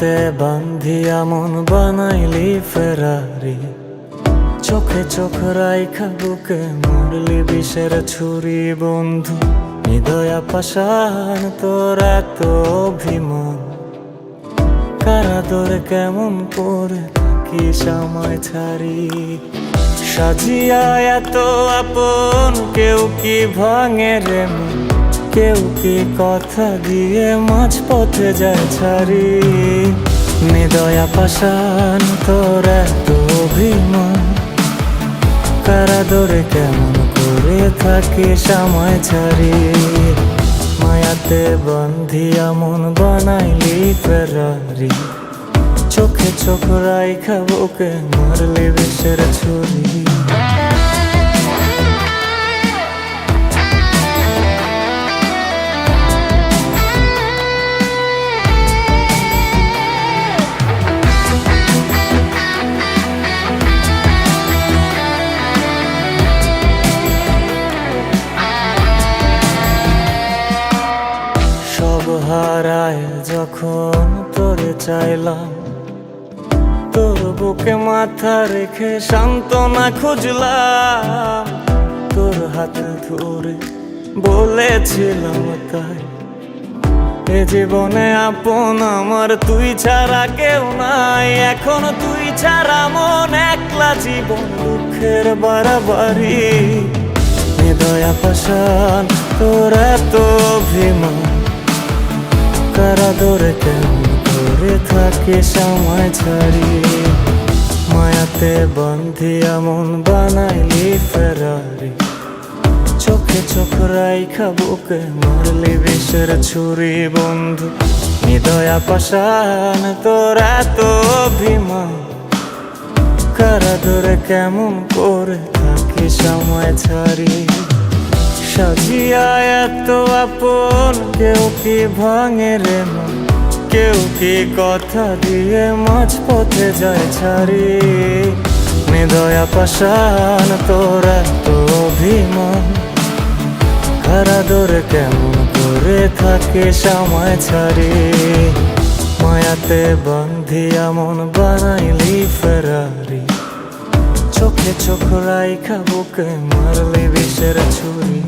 মায়াতে বান্ধিয়া মন বানাইলি ফেরারি, চোখে চোখ রাইখা বুকে মারলি বিষের ছুরি বন্ধু। হৃদয়া পাষাণ তোর এত অভিমান, কারাদরে কেমন করে থাকি সময় ছাড়ি। সাজিয়া এত আপন কেউ কি ভাঙে রে মন, কেউ কি কথা দিয়ে মাঝ পথে যায় ছাড়ি। হৃদয়া পাষাণ তোর এত অভিমান, কারাদরে কেমন করে থাকি সময় ছাড়ি। মায়াতে বান্ধিয়া মন বানাইলি ফেরারি, চোখে চোখ রাইখা বুকে মারলি বিষের ছুরি। সব হারায় যখন তোরে চাইলাম, তোর বুকে মাথা রেখে সান্ত্বনা খুঁজলাম। তোর হাত ধরে বলেছিলাম তাই, এ জীবনে আপন আমার তুই ছাড়া কেউ নাই। এখন তুই ছাড়া মন একলা জীবন দুঃখের বাড়াবাড়ি। হৃদয়া পাষাণ তোর এত অভিমান, কারাদরে কেমন করে থাকে সময় ছাড়ি। মায়াতে বান্ধিয়া মন বানাইলি ফেরারি, চোখে চোখ রাইখা বুকে মারলি বিষের ছুরি বন্ধু। হৃদয়া পাষাণ তোর এত অভিমান, কারাদরে কেমন করে থাকি সময় ছাড়ি। সাজিয়া এত আপন কেউ কি ভাঙে রে মন, কেউ কি কথা দিয়ে মাঝ পথে যায় ছাড়ি। হৃদয়া পাষাণ তোর এত অভিমান, কারাদরে কেমন করে থাকে সময় ছাড়ি। মায়াতে বান্ধিয়া মন বানাইলি ফেরারি, চোখে চোখ রাইখা বুকে মারলি বিষের ছুরি।